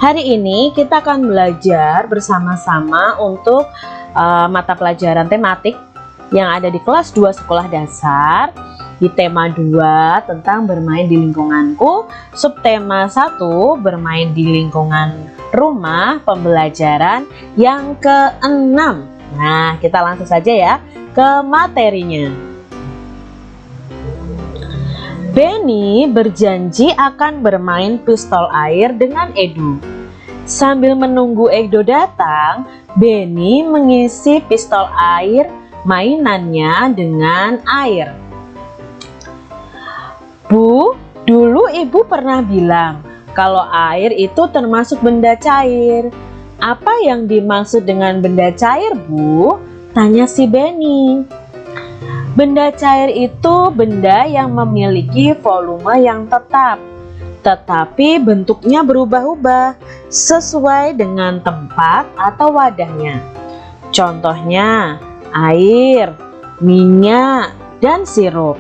Hari ini kita akan belajar bersama-sama untuk mata pelajaran tematik yang ada di kelas 2 sekolah dasar di tema 2 tentang bermain di lingkunganku, subtema 1 bermain di lingkungan rumah, pembelajaran yang ke-6. Nah, kita langsung saja ya ke materinya. Benny berjanji akan bermain pistol air dengan Edo. Sambil menunggu Edo datang, Benny mengisi pistol air mainannya dengan air. Bu, dulu ibu pernah bilang kalau air itu termasuk benda cair. Apa yang dimaksud dengan benda cair, Bu? Tanya si Benny. Benda cair itu benda yang memiliki volume yang tetap, tetapi bentuknya berubah-ubah sesuai dengan tempat atau wadahnya. Contohnya, air, minyak, dan sirup.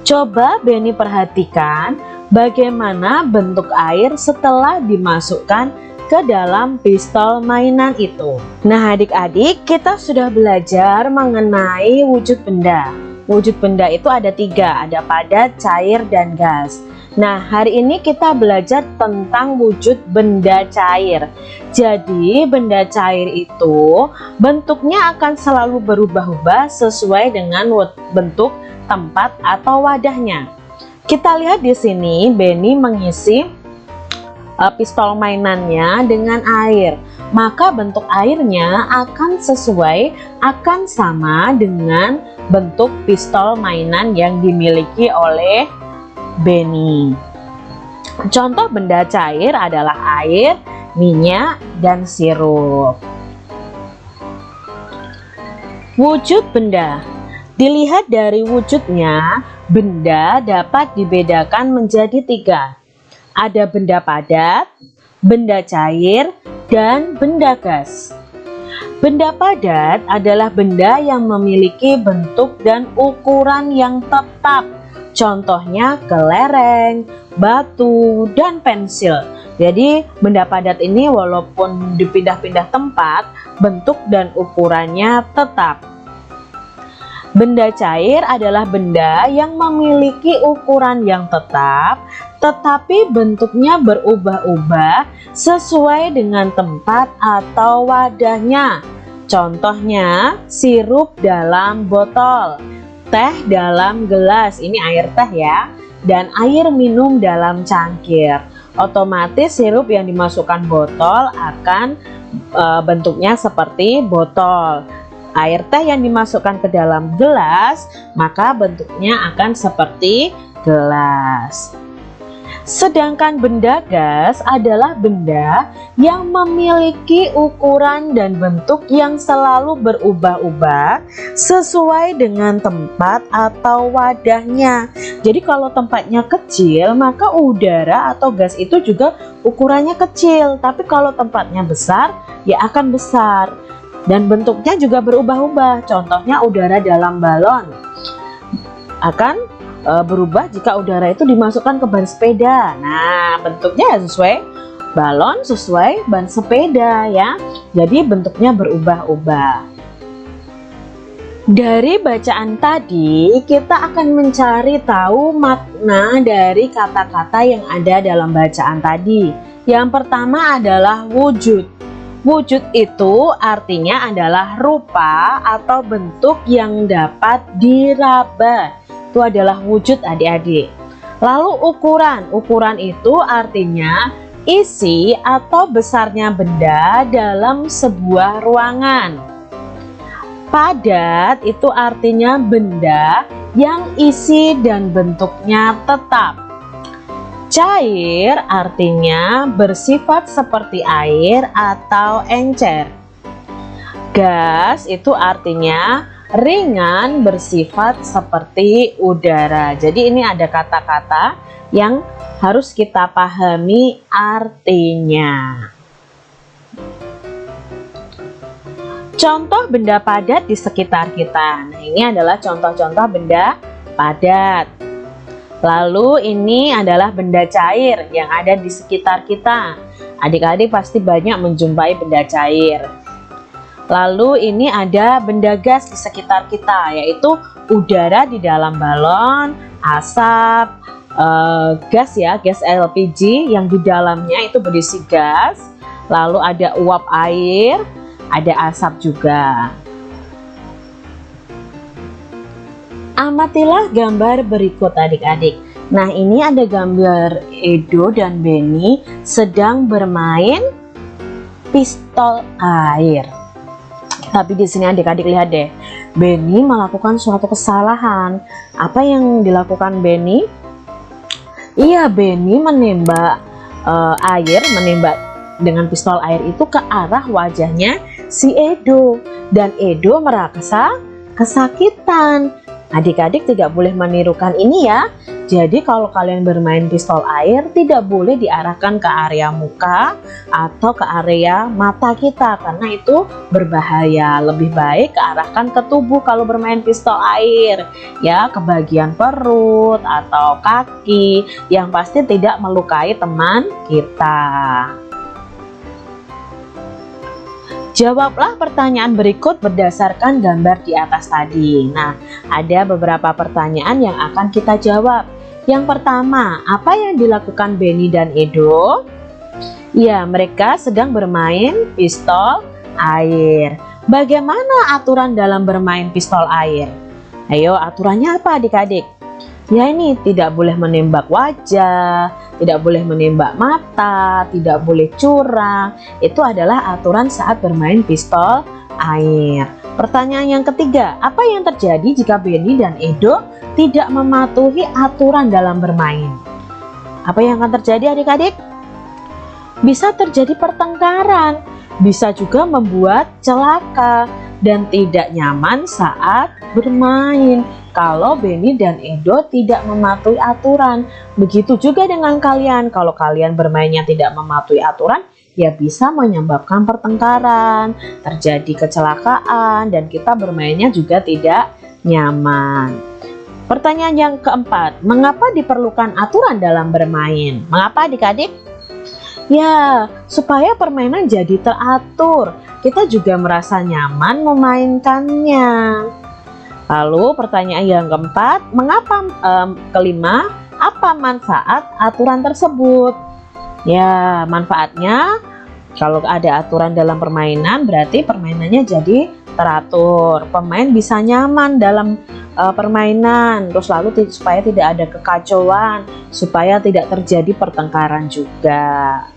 Coba Benny perhatikan bagaimana bentuk air setelah dimasukkan ke dalam pistol mainan itu. Nah, adik-adik, kita sudah belajar mengenai wujud benda. Wujud benda itu ada 3, ada padat, cair, dan gas. Nah, hari ini kita belajar tentang wujud benda cair. Jadi, benda cair itu bentuknya akan selalu berubah-ubah sesuai dengan bentuk tempat atau wadahnya. Kita lihat di sini, Benny mengisi pistol mainannya dengan air, maka bentuk airnya akan sama dengan bentuk pistol mainan yang dimiliki oleh Benny. Contoh benda cair adalah air, minyak, dan sirup. Wujud benda. Dilihat dari wujudnya, benda dapat dibedakan menjadi 3. Ada benda padat, benda cair, dan benda gas. Benda padat adalah benda yang memiliki bentuk dan ukuran yang tetap. Contohnya kelereng, batu, dan pensil. Jadi benda padat ini walaupun dipindah-pindah tempat, bentuk dan ukurannya tetap. Benda cair adalah benda yang memiliki ukuran yang tetap, tetapi bentuknya berubah-ubah sesuai dengan tempat atau wadahnya. Contohnya, sirup dalam botol, teh dalam gelas, ini air teh ya, dan air minum dalam cangkir. Otomatis sirup yang dimasukkan botol akan bentuknya seperti botol. Air teh yang dimasukkan ke dalam gelas, maka bentuknya akan seperti gelas. Sedangkan benda gas adalah benda yang memiliki ukuran dan bentuk yang selalu berubah-ubah sesuai dengan tempat atau wadahnya. Jadi kalau tempatnya kecil, maka udara atau gas itu juga ukurannya kecil. Tapi kalau tempatnya besar, ya akan besar. Dan bentuknya juga berubah-ubah. Contohnya udara dalam balon akan berubah jika udara itu dimasukkan ke ban sepeda. Nah, bentuknya sesuai balon, sesuai ban sepeda ya. Jadi bentuknya berubah-ubah. Dari bacaan tadi, kita akan mencari tahu makna dari kata-kata yang ada dalam bacaan tadi. Yang pertama adalah wujud. Wujud itu artinya adalah rupa atau bentuk yang dapat diraba. Itu adalah wujud, adik-adik. Lalu ukuran. Ukuran itu artinya isi atau besarnya benda dalam sebuah ruangan. Padat itu artinya benda yang isi dan bentuknya tetap. Cair artinya bersifat seperti air atau encer. Gas itu artinya ringan, bersifat seperti udara. Jadi ini ada kata-kata yang harus kita pahami artinya. Contoh benda padat di sekitar kita. Nah, ini adalah contoh-contoh benda padat. Lalu ini adalah benda cair yang ada di sekitar kita. Adik-adik pasti banyak menjumpai benda cair. Lalu ini ada benda gas di sekitar kita, yaitu udara di dalam balon, asap, gas ya, gas LPG yang di dalamnya itu berisi gas. Lalu ada uap air, ada asap juga. Amatilah gambar berikut adik-adik. Nah, ini ada gambar Edo dan Benny sedang bermain pistol air. Tapi di sini adik-adik lihat deh, Benny melakukan suatu kesalahan. Apa yang dilakukan Benny? Iya, Benny menembak menembak dengan pistol air itu ke arah wajahnya si Edo, dan Edo merasa kesakitan. Adik-adik tidak boleh menirukan ini ya. Jadi kalau kalian bermain pistol air tidak boleh diarahkan ke area muka atau ke area mata kita, karena itu berbahaya. Lebih baik arahkan ke tubuh kalau bermain pistol air ya, ke bagian perut atau kaki, yang pasti tidak melukai teman kita. Jawablah pertanyaan berikut berdasarkan gambar di atas tadi. Nah, ada beberapa pertanyaan yang akan kita jawab. Yang pertama, apa yang dilakukan Benny dan Edo? Ya, mereka sedang bermain pistol air. Bagaimana aturan dalam bermain pistol air? Ayo, aturannya apa adik-adik? Ya, ini tidak boleh menembak wajah, tidak boleh menembak mata, tidak boleh curang. Itu adalah aturan saat bermain pistol air. Pertanyaan yang ketiga, apa yang terjadi jika Benny dan Edo tidak mematuhi aturan dalam bermain? Apa yang akan terjadi adik-adik? Bisa terjadi pertengkaran, bisa juga membuat celaka dan tidak nyaman saat bermain kalau Benny dan Edo tidak mematuhi aturan. Begitu juga dengan kalian, kalau kalian bermainnya tidak mematuhi aturan, ya bisa menyebabkan pertengkaran, terjadi kecelakaan, dan kita bermainnya juga tidak nyaman. Pertanyaan yang keempat, mengapa diperlukan aturan dalam bermain? Mengapa adik-adik? Ya, supaya permainan jadi teratur, kita juga merasa nyaman memainkannya. Lalu pertanyaan yang keempat, kelima, apa manfaat aturan tersebut? Ya, manfaatnya kalau ada aturan dalam permainan berarti permainannya jadi teratur. Pemain bisa nyaman dalam permainan, terus lalu supaya tidak ada kekacauan, supaya tidak terjadi pertengkaran juga.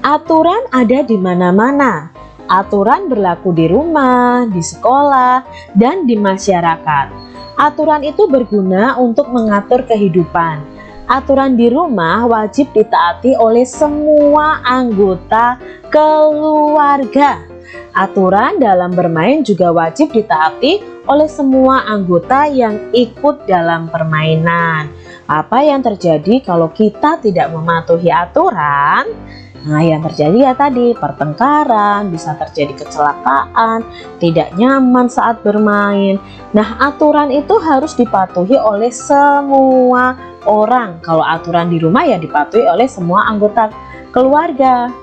Aturan ada di mana-mana. Aturan berlaku di rumah, di sekolah, dan di masyarakat. Aturan itu berguna untuk mengatur kehidupan. Aturan di rumah wajib ditaati oleh semua anggota keluarga. Aturan dalam bermain juga wajib ditaati oleh semua anggota yang ikut dalam permainan. Apa yang terjadi kalau kita tidak mematuhi aturan? Nah, yang terjadi ya tadi pertengkaran, bisa terjadi kecelakaan, tidak nyaman saat bermain. Nah, aturan itu harus dipatuhi oleh semua orang. Kalau aturan di rumah ya dipatuhi oleh semua anggota keluarga.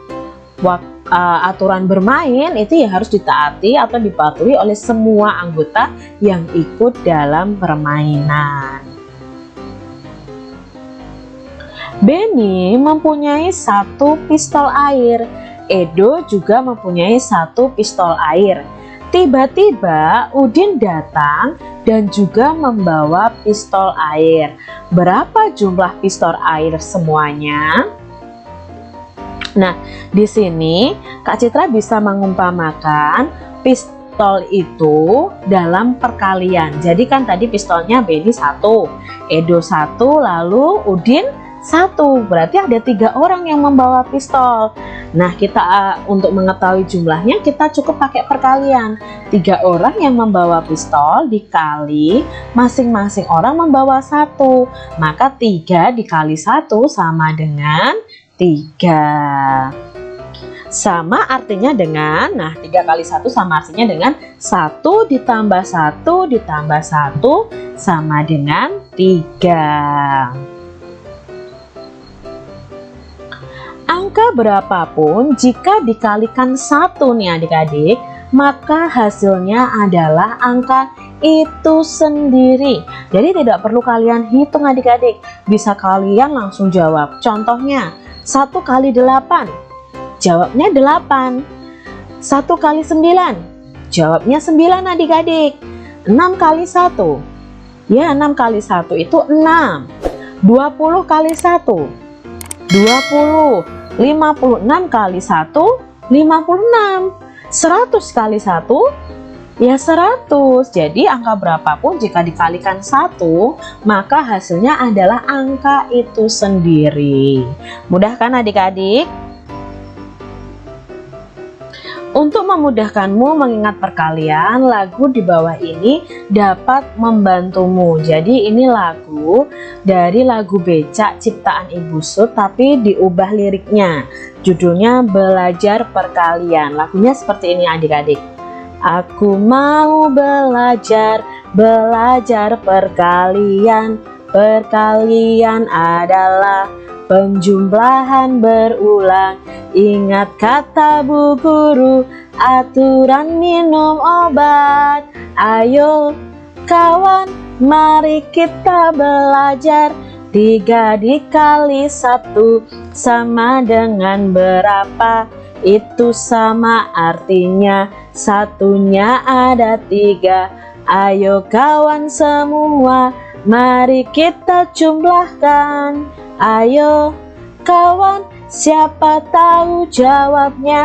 Aturan bermain itu ya harus ditaati atau dipatuhi oleh semua anggota yang ikut dalam permainan. Benny mempunyai satu pistol air, Edo juga mempunyai satu pistol air. Tiba-tiba Udin datang dan juga membawa pistol air. Berapa jumlah pistol air semuanya? Nah, di sini Kak Citra bisa mengumpamakan pistol itu dalam perkalian. Jadi kan tadi pistolnya Benny 1, Edo 1, lalu Udin 1, berarti ada 3 orang yang membawa pistol. Nah, kita untuk mengetahui jumlahnya kita cukup pakai perkalian. 3 orang yang membawa pistol dikali masing-masing orang membawa 1, maka 3 dikali 1 sama dengan 3. Sama artinya dengan, nah 3 kali 1 sama artinya dengan 1 ditambah 1 ditambah 1 sama dengan 3. Angka berapapun jika dikalikan 1 nih adik-adik, maka hasilnya adalah angka itu sendiri. Jadi tidak perlu kalian hitung adik-adik, bisa kalian langsung jawab. Contohnya 1 kali 8, jawabnya 8. 1 kali 9, jawabnya 9 adik-adik. 6 kali 1, ya 6 kali 1 itu 6. 20 kali 1, 20. 56 kali 1, 56. 100 kali 1, ya 100. Jadi angka berapapun jika dikalikan 1, maka hasilnya adalah angka itu sendiri. Mudah kan adik-adik? Untuk memudahkanmu mengingat perkalian, lagu di bawah ini dapat membantumu. Jadi ini lagu dari lagu Becak ciptaan Ibu Sud, tapi diubah liriknya. Judulnya Belajar Perkalian. Lagunya seperti ini adik-adik. Aku mau belajar perkalian. Perkalian adalah penjumlahan berulang. Ingat kata Bu Guru, aturan minum obat. Ayo kawan, mari kita belajar. 3 dikali 1 sama dengan berapa? Itu sama artinya satunya ada 3. Ayo kawan semua, mari kita jumlahkan. Ayo kawan, siapa tahu jawabnya.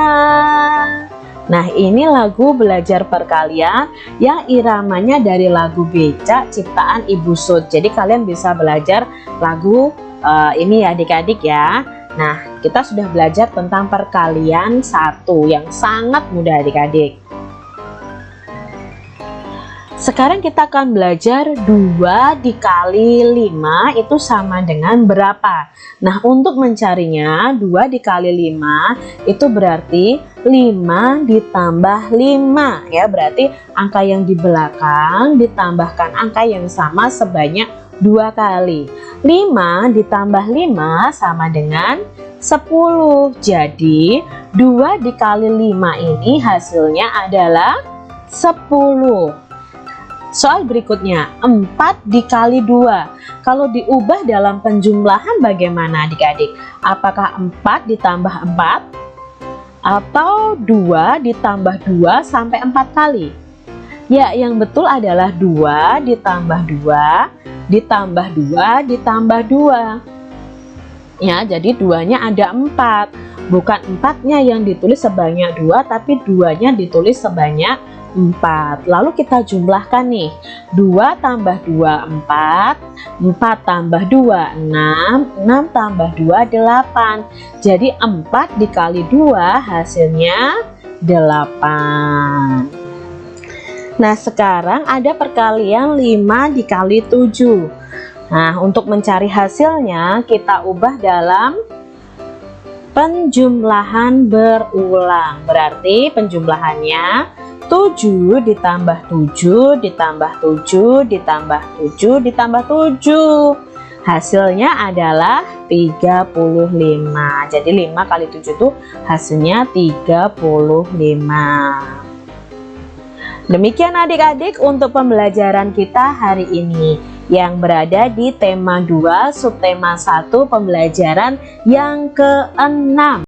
Nah, ini lagu Belajar Perkalian yang iramanya dari lagu Becak ciptaan Ibu Sud. Jadi kalian bisa belajar lagu ini ya adik-adik ya. Nah, kita sudah belajar tentang perkalian 1 yang sangat mudah adik-adik. Sekarang kita akan belajar 2 dikali 5 itu sama dengan berapa. Nah, untuk mencarinya 2 dikali 5 itu berarti 5 ditambah 5 ya. Berarti angka yang di belakang ditambahkan angka yang sama sebanyak 2 kali. 5 ditambah 5 sama dengan 10. Jadi 2 dikali 5 ini hasilnya adalah 10. Soal berikutnya, 4 dikali 2. Kalau diubah dalam penjumlahan bagaimana adik-adik? Apakah 4 ditambah 4? Atau 2 ditambah 2 sampai 4 kali? Ya, yang betul adalah 2 ditambah 2 ditambah 2 ditambah 2. Ya, jadi 2-nya ada 4. Bukan 4-nya yang ditulis sebanyak 2, tapi 2-nya ditulis sebanyak 4. Lalu kita jumlahkan nih. 2 tambah 2 4, 4 tambah 2 6, 6 tambah 2 8. Jadi 4 dikali 2 hasilnya 8. Nah, sekarang ada perkalian 5 dikali 7. Nah, untuk mencari hasilnya kita ubah dalam penjumlahan berulang. Berarti penjumlahannya 7 ditambah 7 ditambah 7 ditambah 7 ditambah 7. Hasilnya adalah 35. Jadi 5 kali 7 itu hasilnya 35. Demikian adik-adik untuk pembelajaran kita hari ini yang berada di tema 2 subtema 1 pembelajaran yang ke-6.